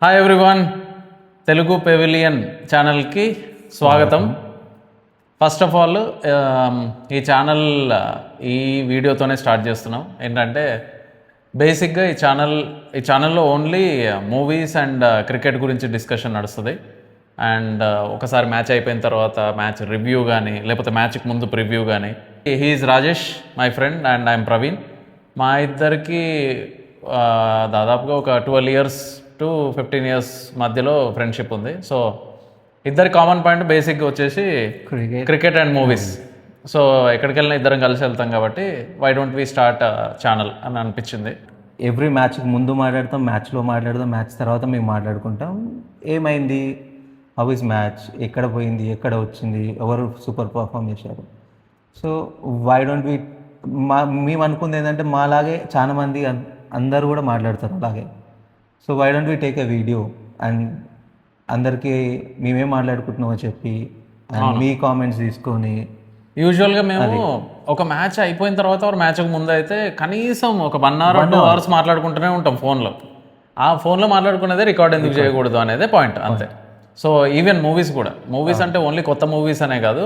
Hi everyone, Telugu pavilion ఛానల్కి స్వాగతం. First of all ఈ ఛానల్ ఈ వీడియోతోనే స్టార్ట్ చేస్తున్నాం. ఏంటంటే బేసిక్గా ఈ ఛానల్లో ఓన్లీ మూవీస్ అండ్ క్రికెట్ గురించి డిస్కషన్ నడుస్తుంది. అండ్ ఒకసారి మ్యాచ్ అయిపోయిన తర్వాత మ్యాచ్ రివ్యూ కానీ లేకపోతే మ్యాచ్కి ముందు ప్రివ్యూ కానీ. He's Rajesh, my friend, and I'm Praveen. మా ఇద్దరికి దాదాపుగా ఒక 12 years to 15 years మధ్యలో ఫ్రెండ్షిప్ ఉంది. సో ఇద్దరి కామన్ పాయింట్ బేసిక్గా వచ్చేసి క్రికెట్ అండ్ మూవీస్. సో ఎక్కడికి వెళ్ళినా ఇద్దరం కలిసి వెళ్తాం కాబట్టి why don't we start channel అని అనిపించింది. ఎవ్రీ మ్యాచ్కి ముందు మాట్లాడతాం, మ్యాచ్లో మాట్లాడతాం, మ్యాచ్ తర్వాత మేము మాట్లాడుకుంటాం. ఏమైంది, హౌ ఇస్ మ్యాచ్, ఎక్కడ పోయింది, ఎక్కడ వచ్చింది, ఎవరు సూపర్ పర్ఫామ్ చేశారు. సో వై డోంట్ వి మేము అనుకుంది ఏంటంటే మాలాగే చాలా మంది అందరూ కూడా మాట్లాడతారు అలాగే. So why don't we take a video and అందరికీ మేమేం మాట్లాడుకుంటున్నామో చెప్పి అండ్ మీ కామెంట్స్ తీసుకొని. యూజువల్గా మేము ఒక మ్యాచ్ అయిపోయిన తర్వాత మ్యాచ్కి ముందు అయితే కనీసం ఒక 1 hour 2 hours మాట్లాడుకుంటూనే ఉంటాం ఫోన్లో. ఆ ఫోన్లో మాట్లాడుకునేదే రికార్డ్ ఎందుకు చేయకూడదు అనేదే పాయింట్, అంతే. సో ఈవెన్ మూవీస్ అంటే ఓన్లీ కొత్త మూవీస్ అనే కాదు,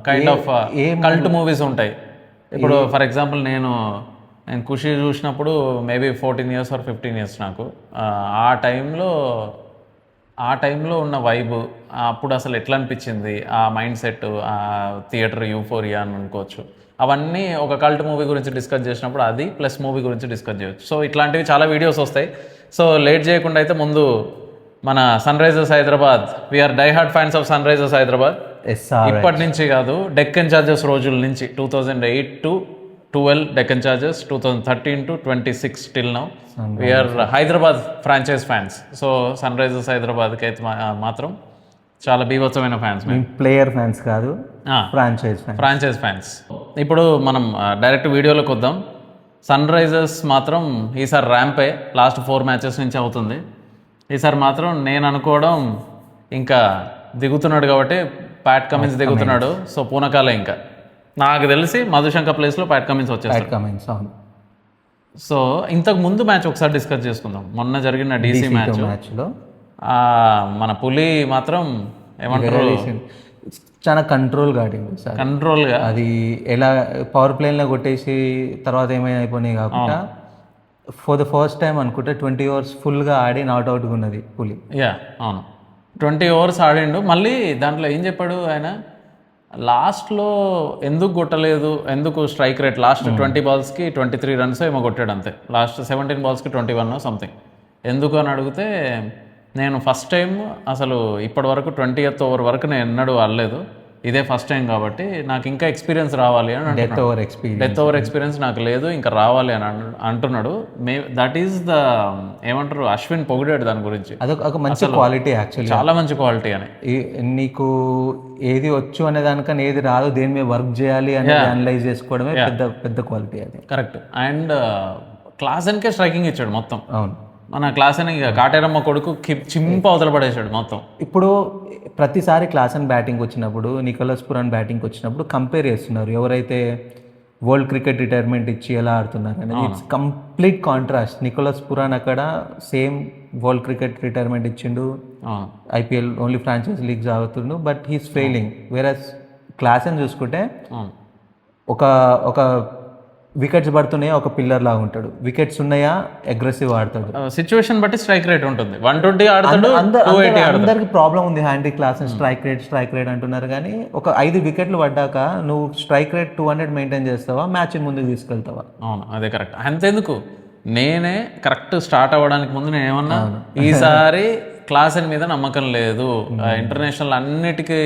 కైండ్ ఆఫ్ కల్ట్ మూవీస్ ఉంటాయి. ఇప్పుడు ఫర్ ఎగ్జాంపుల్ నేను ఖుషి చూసినప్పుడు మేబీ 14 years or 15 years నాకు. ఆ టైంలో ఉన్న వైబ్, అప్పుడు అసలు ఎట్లా అనిపించింది, ఆ మైండ్ సెట్, ఆ థియేటర్ యూఫోరియా అని అనుకోవచ్చు. అవన్నీ ఒక కల్ట్ మూవీ గురించి డిస్కస్ చేసినప్పుడు అది ప్లస్ మూవీ గురించి డిస్కస్ చేయవచ్చు. సో ఇట్లాంటివి చాలా వీడియోస్ వస్తాయి. సో లేట్ చేయకుండా అయితే ముందు మన Sunrisers Hyderabad, we're die hard fans of Sunrisers Hyderabad. ఇప్పటి నుంచి కాదు, డెక్కన్ చార్జర్స్ రోజుల నుంచి 2008 to 12 Deccan Chargers, 2013 to 26 till now we're Hyderabad franchise fans. So Sunrisers హైదరాబాద్కి అయితే మాత్రం చాలా బీభత్సమైన ఫ్యాన్స్. ప్లేయర్ ఫ్యాన్స్ కాదు, ఫ్రాంచైజ్ ఫ్యాన్స్. ఇప్పుడు మనం డైరెక్ట్ వీడియోలోకి వద్దాం. సన్ రైజర్స్ మాత్రం ఈసారి ర్యాంపే లాస్ట్ 4 matches నుంచి అవుతుంది. ఈసారి మాత్రం నేను అనుకోవడం ఇంకా దిగుతున్నాడు కాబట్టి ప్యాట్ కమిన్స్ దిగుతున్నాడు. సో పూనకాలే ఇంకా నాకు తెలిసి మధుశంకర్ ప్లేస్లో ప్యాట్ కమిన్స్ వచ్చేస్తారు. సో ఇంతకు ముందు మ్యాచ్ ఒకసారి డిస్కస్ చేసుకుందాం. మొన్న జరిగిన DC మ్యాచ్లో మన పులి మాత్రం ఏమంటారు, చాలా కంట్రోల్గా ఆడింది. కంట్రోల్గా అది ఎలా పవర్ ప్లేన్లో కొట్టేసి తర్వాత ఏమైనా అయిపోయినాయి కాకుండా ఫర్ ద ఫస్ట్ టైం అనుకుంటే 20 overs ఫుల్గా ఆడి నాట్అవుట్గా ఉన్నది పులి. అవును, 20 overs ఆడిండు. మళ్ళీ దాంట్లో ఏం చెప్పాడు ఆయన, లాస్ట్లో ఎందుకు కొట్టలేదు, ఎందుకు స్ట్రైక్ రేట్ లాస్ట్ 20 balls-కి 23 runs ఏమో కొట్టాడు అంతే, లాస్ట్ 17 balls-కి 21 సంథింగ్. ఎందుకు అని అడిగితే, నేను ఫస్ట్ టైం అసలు ఇప్పటి వరకు 20th over వరకు నేను ఎన్నడూ ఆడలేదు, ఇదే ఫస్ట్ టైం కాబట్టి నాకు ఇంకా ఎక్స్పీరియన్స్ రావాలి అని. డెత్ ఓవర్ ఎక్స్పీరియన్స్ నాకు లేదు, ఇంకా రావాలి అని అంటున్నాడు. దట్ ఈస్ ద ఏమంటారు, అశ్విన్ పొగిడాడు దాని గురించి. అదొక మంచి క్వాలిటీ, యాక్చువల్లీ చాలా మంచి క్వాలిటీ అని. నీకు ఏది వచ్చు అనే దానికన్నా ఏది రాదు, దేని మీద వర్క్ చేయాలి అని అనలైజ్ చేసుకోవడమే పెద్ద క్వాలిటీ అది. కరెక్ట్. అండ్ క్లాసెన్కే స్ట్రైకింగ్ ఇచ్చాడు మొత్తం. అవును, మన క్లాసెన్ కాటేరమ్మ కొడుకు చింప అవతల పడేశాడు మొత్తం. ఇప్పుడు ప్రతిసారి క్లాసెన్ బ్యాటింగ్ వచ్చినప్పుడు, నికోలస్ పురాన్ బ్యాటింగ్ వచ్చినప్పుడు కంపేర్ చేస్తున్నారు ఎవరైతే వరల్డ్ క్రికెట్ రిటైర్మెంట్ ఇచ్చి ఎలా ఆడుతున్నారు అనేది. It's complete contrast. Nicholas Pooran అక్కడ సేమ్ వరల్డ్ క్రికెట్ రిటైర్మెంట్ ఇచ్చిండు, IPL ఓన్లీ ఫ్రాంచైజ్ లీగ్స్ ఆడుతుండు, but he's failing. Versus Klaasen చూసుకుంటే ఒక వికెట్స్ పడుతున్నాయా ఒక పిల్లర్ లాగా ఉంటాడు, వికెట్స్ ఉన్నాయా అగ్రెసివ్ ఆడతాడు, సిచ్యువేషన్ బట్టి స్ట్రైక్ రేట్ ఉంటుంది. 120 ఆడతాడు, అందరికి ప్రాబ్లం ఉంది హ్యాండీ క్లాస్ స్ట్రైక్ రేట్ అంటున్నారు. కానీ ఒక 5 wickets పడ్డాక నువ్వు స్ట్రైక్ రేట్ 200 మెయింటైన్ చేస్తావా, మ్యాచ్ ముందుకు తీసుకెళ్తావా? అవును, అదే కరెక్ట్. అంతెందుకు, నేనే కరెక్ట్ స్టార్ట్ అవ్వడానికి ముందు నేను ఏమన్నా, ఈసారి క్లాసెన్ మీద నమ్మకం లేదు, ఇంటర్నేషనల్ అన్నిటికీ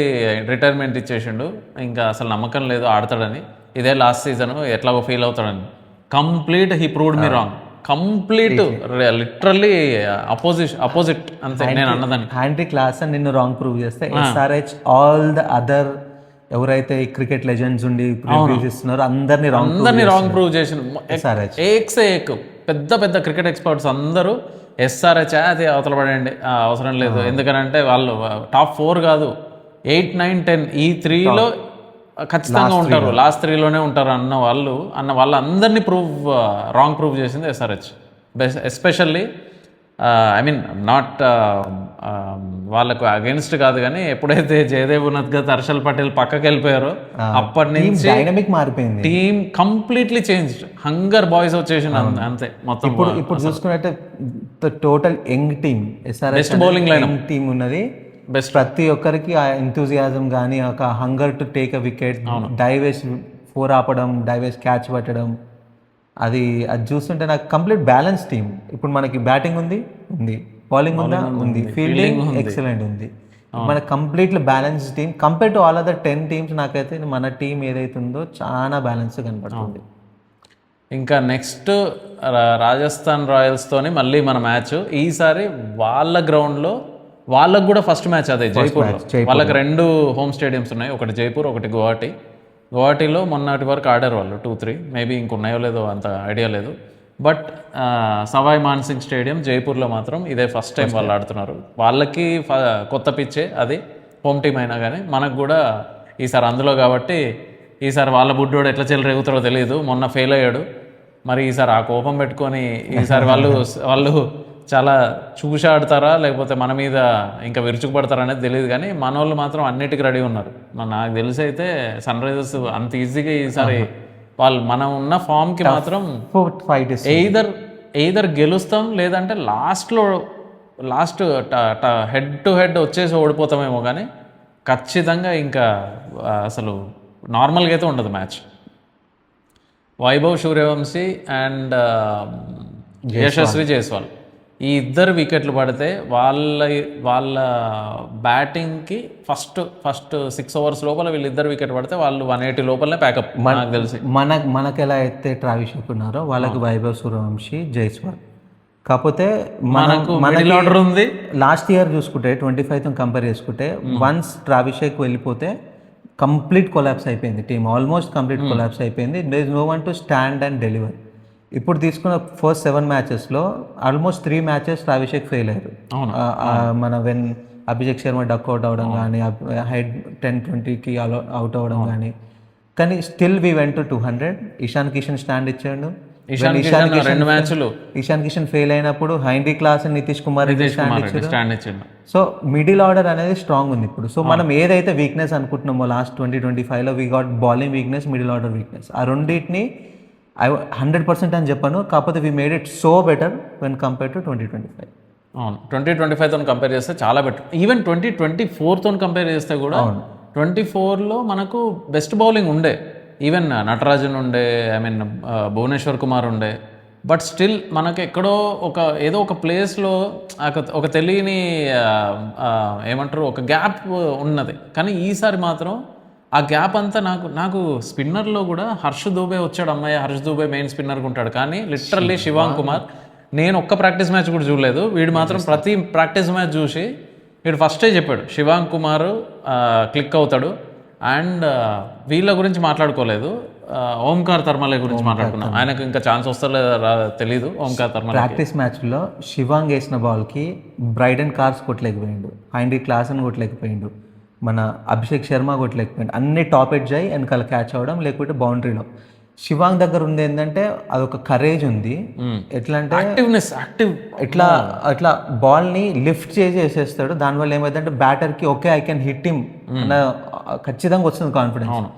రిటైర్మెంట్ ఇచ్చేసిండు, ఇంకా అసలు నమ్మకం లేదు ఆడతాడని, ఇదే లాస్ట్ సీజన్ ఎట్లాగో ఫీల్ అవుతాడని. Complete he proved me wrong. Complete literally opposite అంతే నేను అన్నదాన్ని. హ్యాండ్రీ క్లాసెన్ నిన్ను రాంగ్ ప్రూవ్ చేస్తే SRH ఆల్ ద అదర్ ఎవరైతే క్రికెట్ లెజెండ్స్ ఉండి రివ్యూస్ ఇస్తున్నారో అందరినీ రాంగ్ ప్రూవ్ చేసిన ఏక్ పెద్ద పెద్ద క్రికెట్ ఎక్స్పర్ట్స్ అందరూ SRH అది అవతల పడండి, అవసరం లేదు. ఎందుకనంటే వాళ్ళు టాప్ 4 కాదు, 8, 9, 10 ఈ 3లో ఖచ్చితంగా ఉంటారు, లాస్ట్ 3లోనే ఉంటారు అన్న వాళ్ళందరినీ రాంగ్ ప్రూవ్ చేసింది SRH. Especially I mean not వాళ్ళకు అగేన్స్ట్ కాదు, కానీ ఎప్పుడైతే జయదేవ్ ఉన్నద్గత్, హర్షల్ పటేల్ పక్కకి వెళ్ళిపోయారో అప్పటి నుంచి డైనమిక్ మారిపోయింది. Team completely change. Hunger boys వచ్చేసి అంతే మొత్తం. ఇప్పుడు చూసుకున్నట్టే total young team, best bowling line team ఉన్నది. బెస్ట్. ప్రతి ఒక్కరికి ఆ ఎంతూజియాజం కానీ, ఒక hunger to take a wicket, dives 4 ఆపడం, డైవేస్ క్యాచ్ పట్టడం, అది చూస్తుంటే నాకు కంప్లీట్ బ్యాలెన్స్ టీమ్. ఇప్పుడు మనకి బ్యాటింగ్ ఉంది, బౌలింగ్ ఉంది, ఫీల్డింగ్ ఎక్సలెంట్ ఉంది. మన completely balance team compare to all other 10 teams. నాకైతే మన టీం ఏదైతే ఉందో చాలా బ్యాలెన్స్ కనపడుతుంది. ఇంకా నెక్స్ట్ రాజస్థాన్ రాయల్స్తోని మళ్ళీ మన మ్యాచ్. ఈసారి వాళ్ళ గ్రౌండ్లో వాళ్ళకు కూడా ఫస్ట్ మ్యాచ్ అదే జైపూర్లో. వాళ్ళకి 2 హోమ్ స్టేడియంస్ ఉన్నాయి, ఒకటి జైపూర్, ఒకటి గువాహటి. గువాహటిలో మొన్నటి వరకు ఆడారు వాళ్ళు 2-3, మేబీ ఇంకున్నాయో లేదో అంత ఐడియా లేదు. బట్ సవాయ్ మాన్సింగ్ స్టేడియం జైపూర్లో మాత్రం ఇదే ఫస్ట్ టైం వాళ్ళు ఆడుతున్నారు. వాళ్ళకి కొత్త పిచ్చే అది, హోమ్ టీం అయినా కానీ. మనకు కూడా ఈసారి అందులో కాబట్టి ఈసారి వాళ్ళ బుడ్డోడు ఎట్లా చెలరేగుతాడో తెలియదు. మొన్న ఫెయిల్ అయ్యాడు, మరి ఈసారి ఆ కోపం పెట్టుకొని ఈసారి వాళ్ళు చాలా చూసి ఆడతారా లేకపోతే మన మీద ఇంకా విరుచుకుపడతారా అనేది తెలియదు, కానీ మన వాళ్ళు మాత్రం అన్నిటికీ రెడీ ఉన్నారు. నాకు తెలిసి అయితే సన్ రైజర్స్ అంత ఈజీగా ఈసారి వాళ్ళు మనం ఉన్న ఫామ్కి మాత్రం ఎయిదర్ గెలుస్తాం, లేదంటే లాస్ట్ హెడ్ టు హెడ్ వచ్చేసి ఓడిపోతామేమో, కానీ ఖచ్చితంగా ఇంకా అసలు నార్మల్గా అయితే ఉండదు మ్యాచ్. వైభవ్ సూర్యవంశీ అండ్ యశస్వి జైస్వాల్ ఈ 2 వికెట్లు పడితే వాళ్ళ బ్యాటింగ్కి ఫస్ట్ 6 ఓవర్స్ లోపల వీళ్ళిద్దరు వికెట్ పడితే వాళ్ళు 180 లోపలనే ప్యాకప్. నాకు తెలిసి మనకు ఎలా అయితే ట్రావిస్ ఉన్నారో వాళ్ళకి వైభవ్ సూర్యవంశీ, జైస్వాల్. కాకపోతే మనకు మిడిల్ ఆర్డర్ ఉంది. లాస్ట్ ఇయర్ చూసుకుంటే 25తో కంపేర్ చేసుకుంటే వన్స్ ట్రావిస్ వెళ్ళిపోతే కంప్లీట్ కొలాప్స్ అయిపోయింది టీమ్, ఆల్మోస్ట్ కంప్లీట్ కొలాప్స్ అయిపోయింది. There is no one to stand and deliver. ఇప్పుడు తీసుకున్న ఫస్ట్ 7 మ్యాచెస్లో ఆల్మోస్ట్ 3 మ్యాచెస్ అభిషేక్ ఫెయిల్ అయ్యారు. మన అభిషేక్ శర్మ డక్ అవుట్ అవ్వడం కానీ, హైడ్ 10-20కి అవుట్ అవ్వడం కానీ still we went to 200. Ishan Kishan stand ఇచ్చాడు. ఇషాన్ కిషన్ ఫెయిల్ అయినప్పుడు Heini Klaasen, Nitish Kumar stand ఇచ్చాడు. సో మిడిల్ ఆర్డర్ అనేది స్ట్రాంగ్ ఉంది ఇప్పుడు. సో మనం ఏదైతే వీక్నెస్ అనుకుంటున్నామో లాస్ట్ 2025లో we got bowling weakness, middle order weakness. ఆ రెండింటిని 100% అని చెప్పాను, కాకపోతే we made it so better when compare to 2025. అవును, 2025తో కంపేర్ చేస్తే చాలా బెటర్. ఈవెన్ 2024తో కంపేర్ చేస్తే కూడా 24లో మనకు బెస్ట్ బౌలింగ్ ఉండే. ఈవెన్ నటరాజన్ ఉండే, ఐ మీన్ భువనేశ్వర్ కుమార్ ఉండే. బట్ స్టిల్ మనకు ఎక్కడో ఏదో ఒక ప్లేస్లో ఒక తెలియని ఏమంటారు ఒక గ్యాప్ ఉన్నది. కానీ ఈసారి మాత్రం ఆ గ్యాప్ అంతా నాకు స్పిన్నర్లో కూడా హర్ష్ దూబే వచ్చాడు. అమ్మాయి హర్ష్ దూబే మెయిన్ స్పిన్నర్గా ఉంటాడు, కానీ లిటరల్లీ శివాంగ్ కుమార్ నేను ఒక్క ప్రాక్టీస్ మ్యాచ్ కూడా చూడలేదు. వీడు మాత్రం ప్రతి ప్రాక్టీస్ మ్యాచ్ చూసి వీడు ఫస్టే చెప్పాడు శివాంగ్ కుమార్ క్లిక్ అవుతాడు. అండ్ వీళ్ళ గురించి మాట్లాడుకోలేదు, ఓంకార్ తర్మలే గురించి మాట్లాడుకున్నాం. ఆయనకు ఇంకా ఛాన్స్ వస్తలేదా తెలీదు. ఓంకార్ తర్మలే ప్రాక్టీస్ మ్యాచ్లో శివాంగ్ వేసిన బాల్కి బ్రైడెన్ కార్స్ కొట్టలేకపోయిండు, హైండీ క్లాసన్ కొట్టలేకపోయిండు, మన అభిషేక్ శర్మ కొట్టలేకపోయింది. అన్ని టాప్ ఎడ్జ్ అయ్యి వెనకాల క్యాచ్ అవ్వడం, లేకపోతే బౌండరీలో. శివాంగ్ దగ్గర ఉంది ఏంటంటే అదొక కరేజ్ ఉంది. ఎట్లా అంటే అట్లా బాల్ని లిఫ్ట్ చేసి వేసేస్తాడు. దానివల్ల ఏమైందంటే బ్యాటర్కి okay I can hit him అన్న ఖచ్చితంగా వస్తుంది కాన్ఫిడెన్స్.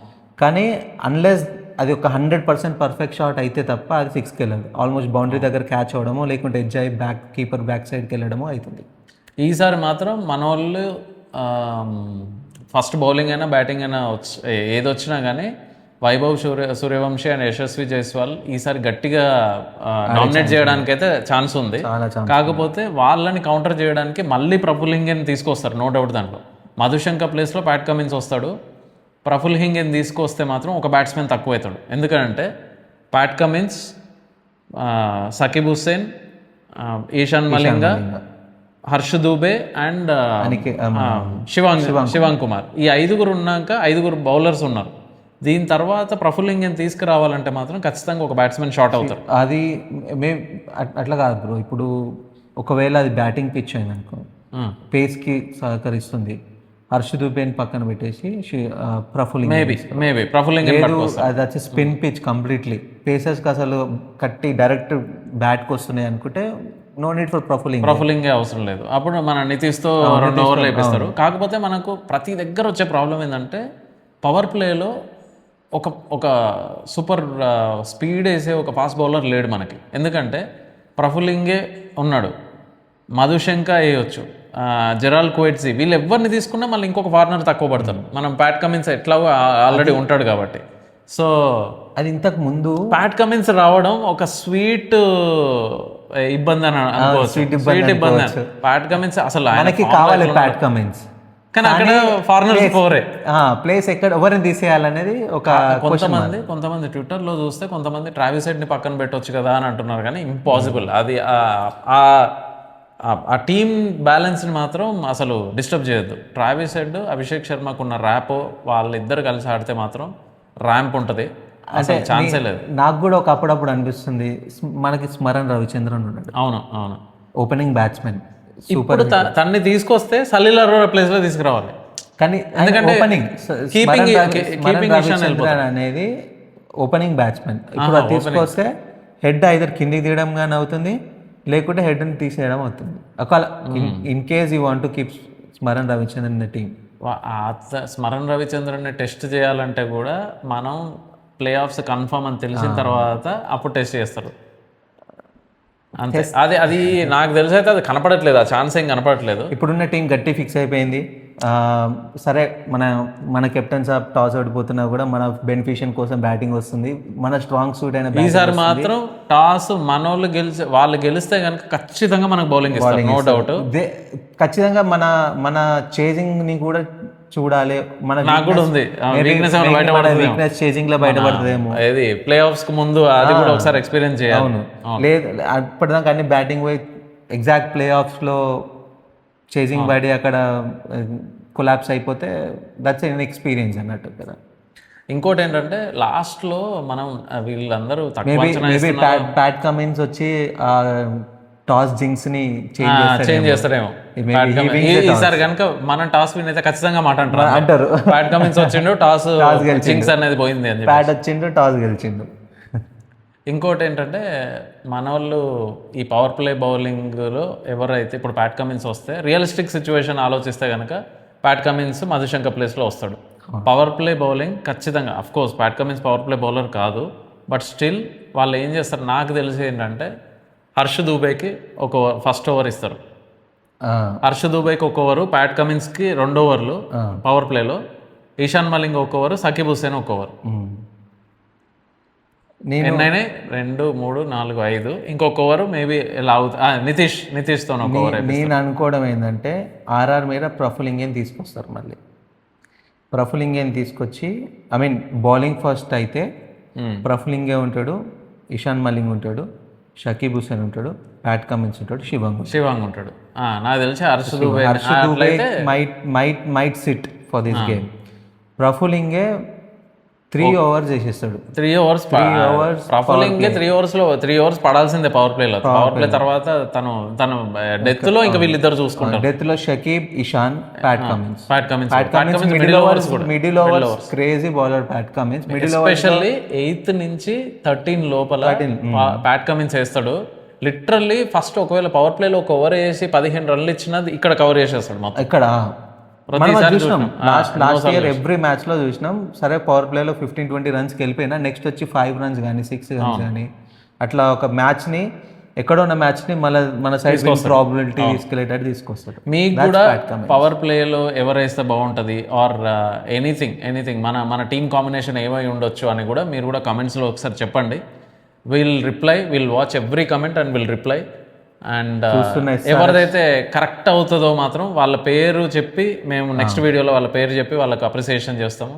కానీ అన్లెస్ అది ఒక 100% పర్ఫెక్ట్ షాట్ అయితే తప్ప అది 6కి వెళ్ళదు. ఆల్మోస్ట్ బౌండరీ దగ్గర క్యాచ్ అవ్వడమో, లేకుంటే ఎడ్జ్ అయ్యి కీపర్ బ్యాక్ సైడ్కి వెళ్ళడమో అవుతుంది. ఈసారి మాత్రం మన వాళ్ళు ఫస్ట్ బౌలింగ్ అయినా బ్యాటింగ్ అయినా ఏది వచ్చినా కానీ వైభవ్ సూర్యవంశీ అండ్ యశస్వి జైస్వాల్ ఈసారి గట్టిగా డామినేట్ చేయడానికి అయితే ఛాన్స్ ఉంది. కాకపోతే వాళ్ళని కౌంటర్ చేయడానికి మళ్ళీ ప్రఫుల్ హింగెన్ తీసుకొస్తారు, నో డౌట్. దాంట్లో మధుశంక ప్లేస్లో ప్యాట్ కమిన్స్ వస్తాడు. ప్రఫుల్ హింగెన్ తీసుకొస్తే మాత్రం ఒక బ్యాట్స్మెన్ తక్కువ అవుతాడు. ఎందుకంటే Pat Cummins, Sakib Hussain, Eshan Malinga, Harsh Dubey and Shivang Kumar, ఈ 5 ఉన్నాక 5 బౌలర్స్ ఉన్నారు. దీని తర్వాత ప్రఫుల్ హింగెన్ తీసుకురావాలంటే మాత్రం ఖచ్చితంగా ఒక బ్యాట్స్మెన్ షార్ట్ అవుతారు. అది అట్లా కాదు బ్రో. ఇప్పుడు ఒకవేళ అది బ్యాటింగ్ పిచ్ అయింది అనుకో, పేస్కి సహకరిస్తుంది, హర్ష్ దూబేని పక్కన పెట్టేసి ప్రఫుల్ మేబీ ప్రఫుల్ హింగెన్ అది వచ్చి స్పిన్ పిచ్ కంప్లీట్లీ. పేసర్స్కి అసలు కట్టి డైరెక్ట్ బ్యాట్కి వస్తున్నాయి అనుకుంటే నో నీడ్ ఫర్ ప్రఫులింగ్. ప్రఫులింగే అవసరం లేదు. అప్పుడు మన నితీష్తో 2 ఓవర్లు వేపిస్తారు. కాకపోతే మనకు ప్రతి దగ్గర వచ్చే ప్రాబ్లం ఏంటంటే పవర్ ప్లేలో ఒక సూపర్ స్పీడ్ వేసే ఒక ఫాస్ట్ బౌలర్ లేడు మనకి. ఎందుకంటే ప్రఫులింగే ఉన్నాడు, మధుశంక వేయొచ్చు, జెరాల్ కోయిట్జీ, వీళ్ళు ఎవరిని తీసుకున్నా మళ్ళీ ఇంకొక ఫార్నర్ తక్కువ పడతారు. మనం ప్యాట్ కమిన్స్ ఎట్లాగో ఆల్రెడీ ఉంటాడు కాబట్టి. సో అది ఇంతకు ముందు ప్యాట్ కమిన్స్ రావడం ఒక స్వీట్ ఇబ్బంది అని అనుకోవచ్చు. స్వీట్ ఇబ్బంది. ప్యాట్ కమిన్స్ అసలు మనకి కావాలి ప్యాట్ కమిన్స్, కానీ అక్కడ ఫార్నర్స్ పోరే. ప్లేస్ ఎక్కడ ఎవరిని తీసేయాలనేది ఒక కొంతమంది ట్విట్టర్లో చూస్తే కొంతమంది ట్రావిస్ హెడ్ని పక్కన పెట్టవచ్చు కదా అని అంటున్నారు, కానీ ఇంపాసిబుల్. అది ఆ టీమ్ బ్యాలెన్స్ని మాత్రం అసలు డిస్టర్బ్ చేయొద్దు. ట్రావిస్ హెడ్, అభిషేక్ శర్మకున్న ర్యాపో వాళ్ళిద్దరు కలిసి ఆడితే మాత్రం ర్యాంప్ ఉంటుంది, అసలు ఛాన్సే లేదు. నాకు కూడా ఒక అప్పుడప్పుడు అనిపిస్తుంది మనకి స్మరణ్ రవిచంద్రన్ ఉన్నాడు. అవును ఓపెనింగ్ బ్యాట్స్మెన్. ఇప్పుడు తన్ని తీసుకొస్తే సలీల్ అరోరా ప్లేస్ లో తీసుకురావాలి, కానీ ఎందుకంటే అనేది ఓపెనింగ్ బ్యాట్స్మెన్. ఇప్పుడు అది తీసుకొస్తే హెడ్ ఐదర్ కిందికి తీయడం కానీ అవుతుంది, లేకుంటే హెడ్ని తీసేయడం అవుతుంది. ఒకవేళ in case you want to keep Smaran Ravichandran in the team. Smaran రవిచంద్రన్ని టెస్ట్ చేయాలంటే కూడా మనం ప్లే ఆఫ్స్ కన్ఫర్మ్ అని తెలిసిన తర్వాత అప్పుడు టెస్ట్ చేస్తారు అంతే. అది నాకు తెలిసి అయితే అది కనపడట్లేదు, ఆ ఛాన్స్ ఏం కనపడట్లేదు. ఇప్పుడున్న టీం గట్టి ఫిక్స్ అయిపోయింది. సరే మన కెప్టెన్ సాబ్ టాస్ ఓడిపోతున్నా కూడా మన బెనిఫిషియన్ కోసం బ్యాటింగ్ వస్తుంది, మన స్ట్రాంగ్ సూట్ అయిన ఈసారి మాత్రం టాస్ మనోళ్ళు వాళ్ళు గెలిస్తే కనుక ఖచ్చితంగా మనకు బౌలింగ్ ఇస్తారు, నో డౌట్. ఖచ్చితంగా మన చేజింగ్ ని కూడా చూడాలి. నాకు కూడా ఉంది వీక్నెస్ చేజింగ్ లో బయటపడుతుందేమో, ఏది ప్లే ఆఫ్స్ కు ముందు అది కూడా ఒకసారి ఎక్స్పీరియన్స్ చేయాలి. అవును, లేదు అప్పటిదాకా అన్ని బ్యాటింగ్ పోయి ఎగ్జాక్ట్ ప్లే ఆఫ్స్ లో చేజింగ్ బయట అక్కడ కొలాప్స్ అయిపోతే దట్స్ ఎన్ ఎక్స్పీరియన్స్ అన్నట్టు కదా. ఇంకోటి ఏంటంటే లాస్ట్ లో మనం వీళ్ళందరూ ప్యాట్ కమిన్స్ వచ్చి టాస్ జింక్స్ ని చేంజ్ చేస్తారేమో ఈసారి కనుక మనం టాస్ విన్ అయితే ఖచ్చితంగా మాట అంటారు. ప్యాట్ కమిన్స్ వచ్చిండు, టాస్ జింక్స్ అనేది పోయింది అని, ప్యాట్ వచ్చిండు, టాస్ గెలిచిండు. ఇంకోటి ఏంటంటే మన వాళ్ళు ఈ పవర్ ప్లే బౌలింగ్లో ఎవరైతే ఇప్పుడు ప్యాట్ కమిన్స్ వస్తే రియలిస్టిక్ సిచ్యువేషన్ ఆలోచిస్తే కనుక ప్యాట్ కమిన్స్ మధుశంక ప్లేస్లో వస్తాడు. పవర్ ప్లే బౌలింగ్ ఖచ్చితంగా, of course Pat Cummins power play bowler కాదు, బట్ స్టిల్ వాళ్ళు ఏం చేస్తారు నాకు తెలిసి ఏంటంటే హర్ష్ దూబేకి ఒక ఫస్ట్ ఓవర్ ఇస్తారు, హర్ష్ దూబేకి 1 ఓవరు, ప్యాట్ కమిన్స్కి 2 ఓవర్లు పవర్ ప్లేలో, ఈశాన్ మలింగ్ 1 ఓవర్, సకీబ్ హుస్సేన్ 1 ఓవర్. ఎన్నైనా 2, 3, 4, 5 ఇంకొక ఓవర్ మేబీ ఇలా నితీష్తో 1 ఓవర్. నేను అనుకోవడం ఏంటంటే ఆర్ఆర్ మీద ప్రఫులింగేని తీసుకొస్తారు, మళ్ళీ ప్రఫులింగేని తీసుకొచ్చి ఐ మీన్ బౌలింగ్ ఫస్ట్ అయితే ప్రఫులింగే ఉంటాడు, ఇషాన్ మలింగ్ ఉంటాడు, షకీబ్ హుస్సేన్ ఉంటాడు, ప్యాట్ కమిన్స్ ఉంటాడు, శివాంగ్ ఉంటాడు. నాకు తెలిసి Harsh Dubey might sit for this game. ప్రఫులింగే 3 ఓవర్స్ చేసేస్తాడు. 3 ఓవర్స్ ప్రఫులింగే 3 ఓవర్స్ పడాల్సిందే పవర్ ప్లేలో. పవర్ ప్లే తర్వాత తను డెత్ లో ఇంకా వీళ్ళిద్దరు చూసుకుంటారు. డెత్ లో Shakib, Ishan, Pat Cummins middle overs crazy bowler Pat Cummins. Especially 8th నుంచి 13 లోపల ప్యాట్ కమిన్స్ వేస్తాడు. లిటరల్లీ ఫస్ట్ ఒకవేళ పవర్ ప్లేలో 1 ఓవర్ వేసి 15 రన్లు ఇచ్చినది ఇక్కడ కవర్ చేసేస్తాడు మొత్తం. ఇక్కడ చూసినాం లాస్ట్ ఇయర్ ఎవ్రీ మ్యాచ్ లో చూసినాం. సరే పవర్ ప్లేలో 15-20 రన్స్కి వెళ్ళిపోయినా నెక్స్ట్ వచ్చి 5 రన్స్ కానీ 6 రన్స్ కానీ అట్లా ఒక మ్యాచ్ ని ఎక్కడో ఉన్న మ్యాచ్ ని మన సైడ్ ప్రాబిలిటీ తీసుకెళ్ళేటట్టు తీసుకొస్తారు. మీకు కూడా పవర్ ప్లేలో ఎవరు వేస్తే బాగుంటుంది ఆర్ ఎనీథింగ్ మన టీమ్ కాంబినేషన్ ఏమై ఉండొచ్చు అని కూడా మీరు కూడా కమెంట్స్లో ఒకసారి చెప్పండి. Will watch every comment and will reply. And ఎవరిదైతే కరెక్ట్ అవుతుందో మాత్రం వాళ్ళ పేరు చెప్పి మేము నెక్స్ట్ వీడియోలో వాళ్ళ పేరు చెప్పి వాళ్ళకి అప్రిసియేషన్ చేస్తాము.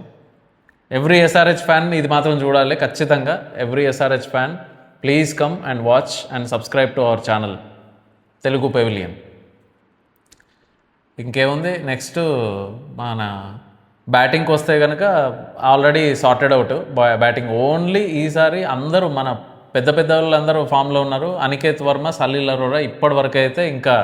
ఎవ్రీ ఎస్ఆర్హెచ్ ఫ్యాన్ ఇది మాత్రం చూడాలి ఖచ్చితంగా. Every SRH fan please come and watch and subscribe to our channel Telugu pavilion. ఇంకేముంది, నెక్స్ట్ మన బ్యాటింగ్కి వస్తే కనుక already sorted out batting. Only ఈసారి అందరూ మన పెద్ద వాళ్ళందరూ ఫామ్లో ఉన్నారు. అనికేత్ వర్మ, సలీల్ అరోరా ఇప్పటి వరకు అయితే ఇంకా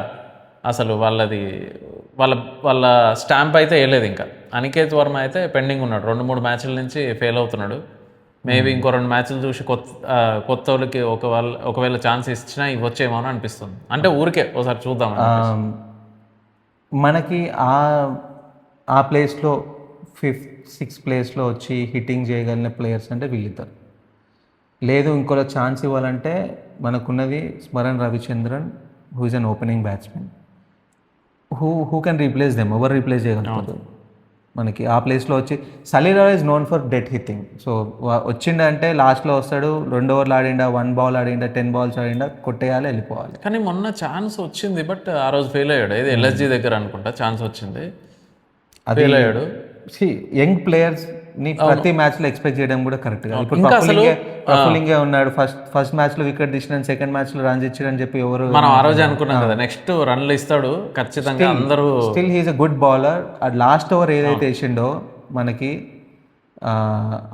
అసలు వాళ్ళ స్టాంప్ అయితే వేయలేదు ఇంకా. అనికేత్ వర్మ అయితే పెండింగ్ ఉన్నాడు, 2-3 మ్యాచ్ల నుంచి ఫెయిల్ అవుతున్నాడు. మేబీ ఇంకో 2 మ్యాచ్లు చూసి కొత్త వాళ్ళకి ఒకవేళ ఛాన్స్ ఇచ్చినా ఇవ్వచ్చేమో అని అనిపిస్తుంది. అంటే ఊరికే ఒకసారి చూద్దాం. మనకి ఆ ప్లేస్లో 5th 6th ప్లేస్లో వచ్చి హిట్టింగ్ చేయగలిగిన ప్లేయర్స్ అంటే వీళ్ళిద్దరు. లేదు ఇంకోలో ఛాన్స్ ఇవ్వాలంటే మనకున్నది Smaran Ravichandran, who is an opening batsmen. Who can replace them, ఎవరు రీప్లేస్ చేయగలుగుతారు మనకి ఆ ప్లేస్లో వచ్చి. సలీరా is known for death hitting. So వచ్చిండంటే లాస్ట్లో వస్తాడు, 2 ఓవర్లు ఆడిండా, 1 బాల్ ఆడిండా, 10 బాల్స్ ఆడిండా, కొట్టేయాలి, వెళ్ళిపోవాలి. కానీ మొన్న ఛాన్స్ వచ్చింది, బట్ ఆ రోజు ఫెయిల్ అయ్యాడు. ఇది ఎల్ఎస్జీ దగ్గర అనుకుంటా ఛాన్స్ వచ్చింది, ఫెయిల్ అయ్యాడు. యంగ్ ప్లేయర్స్ ని ప్రతి మ్యాచ్ లో ఎక్స్పెక్ట్ చేయడం కూడా కరెక్ట్ గా. ఇప్పుడు ప్రఫులింగే ఉన్నాడు, ఫస్ట్ మ్యాచ్ లో వికెట్ తీసినాడు, సెకండ్ మ్యాచ్ లో రన్స్ ఇచ్చాడని చెప్పి ఎవరు మనం ఆ రోజు అనుకున్నాం కదా నెక్స్ట్ రన్లు ఇస్తాడు ఖచ్చితంగా అందరూ. Still he's a good bowler. Last over ఏదైతే వేసిండో మనకి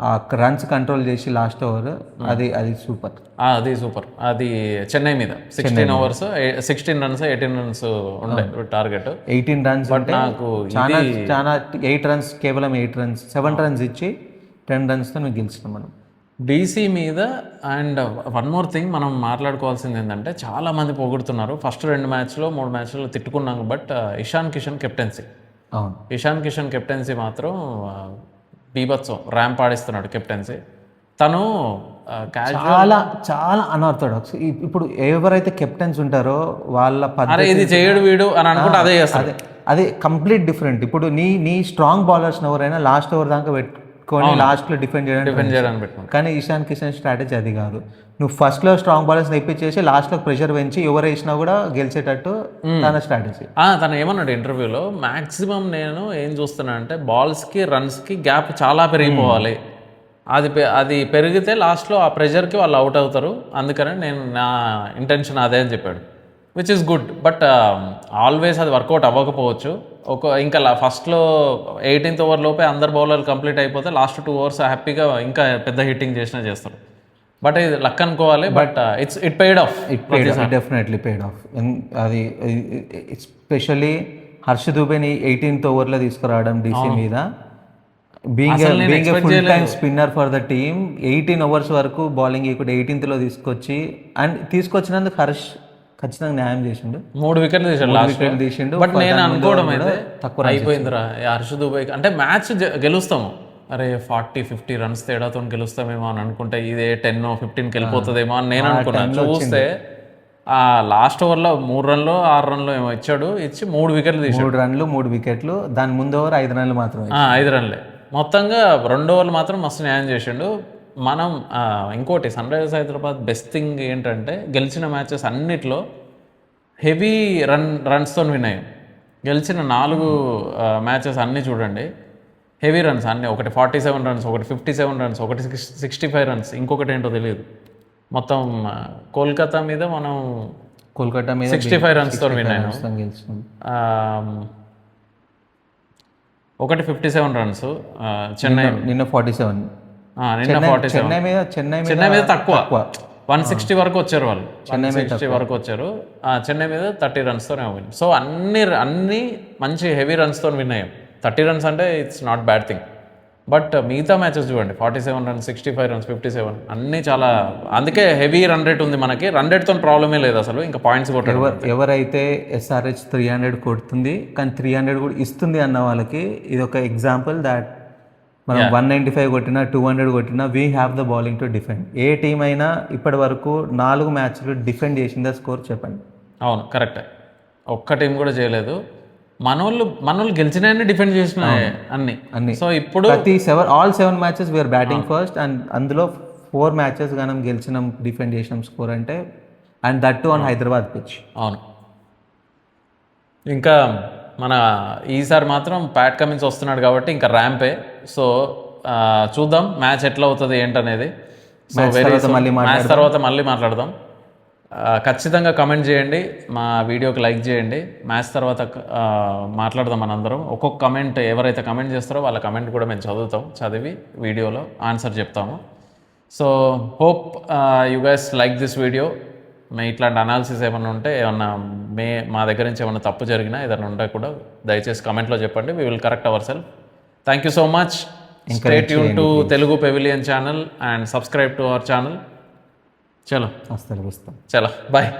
ఆ రన్స్ కంట్రోల్ చేసి లాస్ట్ ఓవర్, అది సూపర్. అది సూపర్. అది చెన్నై మీద 16 ఓవర్స్ 16 రన్స్ 18 రన్స్ ఉండే టార్గెట్. 18 రన్స్ బట్ నాకు చాలా 8 రన్స్, కేవలం 8 రన్స్, 7 రన్స్ ఇచ్చి 10 రన్స్తో మేము గెలిచినాం మనం డీసీ మీద. అండ్ వన్ మోర్ థింగ్ మనం మాట్లాడుకోవాల్సింది ఏంటంటే, చాలా మంది పొగుడుతున్నారు. ఫస్ట్ 2 మ్యాచ్లో 3 మ్యాచ్లో తిట్టుకున్నాం, బట్ ఇషాన్ కిషన్ కెప్టెన్సీ. అవును, ఇషాన్ కిషన్ కెప్టెన్సీ మాత్రం బీభత్సం, ర్యాంప్ ఆడిస్తున్నాడు కెప్టెన్సీ. తను చాలా చాలా అన్ఆర్థోడాక్స్. ఇప్పుడు ఎవరైతే కెప్టెన్స్ ఉంటారో వాళ్ళ అరే ఇది చేయడు వీడు అని అనుకుంటే అదే చేస్తాడు. అదే కంప్లీట్ డిఫరెంట్. ఇప్పుడు నీ స్ట్రాంగ్ బౌలర్స్ ఎవరైనా లాస్ట్ ఓవర్ దాకా పెట్టుకొని లాస్ట్లో డిఫెండ్ చేయడానికి పెట్టుకుంటాను. కానీ ఇషాన్ కిషన్ స్ట్రాటజీ అది కాదు. నువ్వు ఫస్ట్లో స్ట్రాంగ్ బౌలర్స్ తెప్పించేసి లాస్ట్లో ప్రెషర్ పెంచి ఎవరు వేసినా కూడా గెలిచేటట్టు తన స్ట్రాటజీ. తను ఏమన్నాడు ఇంటర్వ్యూలో, మ్యాక్సిమం నేను ఏం చూస్తున్నా అంటే బాల్స్కి రన్స్కి గ్యాప్ చాలా పెరిగిపోవాలి, అది పెరిగితే లాస్ట్లో ఆ ప్రెషర్కి వాళ్ళు అవుట్ అవుతారు, అందుకని నేను నా ఇంటెన్షన్ అదే అని చెప్పాడు. Which is good. But always అది వర్కౌట్ అవ్వకపోవచ్చు. ఇంకా ఫస్ట్లో 18th ఓవర్ లోపే అందరు బౌలర్లు కంప్లీట్ అయిపోతే లాస్ట్ 2 ఓవర్స్ హ్యాపీగా ఇంకా పెద్ద హిట్టింగ్ చేసినా చేస్తారు. బట్ ఇది లక్ అనుకోవాలి. But it paid of. Definitely paid of. అది ఎస్పెషల్లీ హర్ష దూబేని 18th ఓవర్లో తీసుకురావడం డీసీ మీద, being a full time spinner for the team. 18 overs వరకు బౌలింగ్ ఇక్కడ 18th లో తీసుకొచ్చినందుకు హర్ష్ ఖచ్చితంగా న్యాయం చేసిండు. 3 వికెట్లు తీసిండు. బట్ నేను అనుకోవడం అయితే తక్కువ అయిపోయిందిరా హర్ష దూబే అంటే మ్యాచ్ గెలుస్తాము, అరే 40-50 రన్స్ తేడాతో గెలుస్తామేమో అని అనుకుంటే ఇదే 10-15కి వెళ్ళిపోతుందేమో అని నేను అనుకున్నాను. చూస్తే ఆ లాస్ట్ ఓవర్లో 3 రన్లు 6 రన్లు ఏమో ఇచ్చాడు, ఇచ్చి 3 వికెట్లు తీసాడు. 3 రన్లు 3 వికెట్లు. దాని ముందు ఓవర్ 5 రన్లు మాత్రమే. 5 రన్లే. మొత్తంగా 2 ఓవర్లు మాత్రం మస్తు న్యాయం చేసిండు. మనం ఇంకోటి Sunrisers Hyderabad best thing ఏంటంటే గెలిచిన మ్యాచెస్ అన్నిట్లో హెవీ రన్స్తో విన్ అయ్యాం. గెలిచిన 4 మ్యాచెస్ అన్నీ చూడండి హెవీ రన్స్ అన్నీ. ఒకటి 47 రన్స్, ఒకటి 57 రన్స్, ఒకటి 65 రన్స్, ఇంకొకటి ఏంటో తెలియదు. మొత్తం కోల్కతా మీద మనం 65 రన్స్తో విన్ అయినాం. ఒకటి 57 రన్స్. చెన్నై నిన్న 47. చెన్నై మీద తక్కువ 160 వరకు వచ్చారు వాళ్ళు. 160 వరకు వచ్చారు. చెన్నై మీద 30 రన్స్తో విన్. సో అన్ని మంచి హెవీ రన్స్తో విన్ అయ్యాం. 30 రన్స్ అంటే it's not bad thing. But మిగతా మ్యాచెస్ చూడండి 47 రన్స్, 65 రన్స్, 57 అన్నీ చాలా. అందుకే హెవీ రన్ రేట్ ఉంది మనకి. రన్ రేట్తో ప్రాబ్లమే లేదు అసలు, ఇంకా పాయింట్స్ కొట్టారు. ఎవరైతే SRH 300 కొడుతుంది కానీ 300 కూడా ఇస్తుంది అన్న వాళ్ళకి ఇది ఒక ఎగ్జాంపుల్ దాట్ మనం 195 కొట్టినా 200 కొట్టినా we have the bowling to defend. A team అయినా ఇప్పటి వరకు 4 మ్యాచ్లు డిఫెండ్ చేసిందా స్కోర్ చెప్పండి. అవును కరెక్టే, ఒక్క టీం కూడా చేయలేదు. మనోళ్ళు గెలిచినాయని డిఫెండ్ చేసిన అన్ని. సో ఇప్పుడు all 7 matches we are batting first and అందులో 4 మ్యాచెస్ మనం గెలిచినాం, డిఫెండ్ చేసినాం స్కోర్ అంటే. And that to on Hyderabad pitch. అవును. ఇంకా మన ఈసారి మాత్రం ప్యాట్ కమిన్స్ వస్తున్నాడు కాబట్టి ఇంకా ర్యాంపే. సో చూద్దాం మ్యాచ్ ఎట్లా అవుతుంది ఏంటనేది. సో మ్యాచ్ తర్వాత మళ్ళీ మాట్లాడదాం. ఖచ్చితంగా కమెంట్ చేయండి, మా వీడియోకి లైక్ చేయండి. మ్యాచ్ తర్వాత మాట్లాడదాం మనందరం. ఒక్కొక్క కమెంట్ ఎవరైతే కమెంట్ చేస్తారో వాళ్ళ కమెంట్ కూడా మేము చదివి వీడియోలో ఆన్సర్ చెప్తాము. So hope you guys like this video. ఇట్లాంటి అనాలిసిస్ ఏమైనా ఉంటే, ఏమన్నా మా దగ్గర నుంచి ఏమైనా తప్పు జరిగినా ఏదైనా ఉంటే కూడా దయచేసి కమెంట్లో చెప్పండి. We will correct our self. Thank you so much. Stay tune to Telugu pavilion channel and subscribe to our channel. చలో వస్తారు వస్తాం. చలో బాయ్.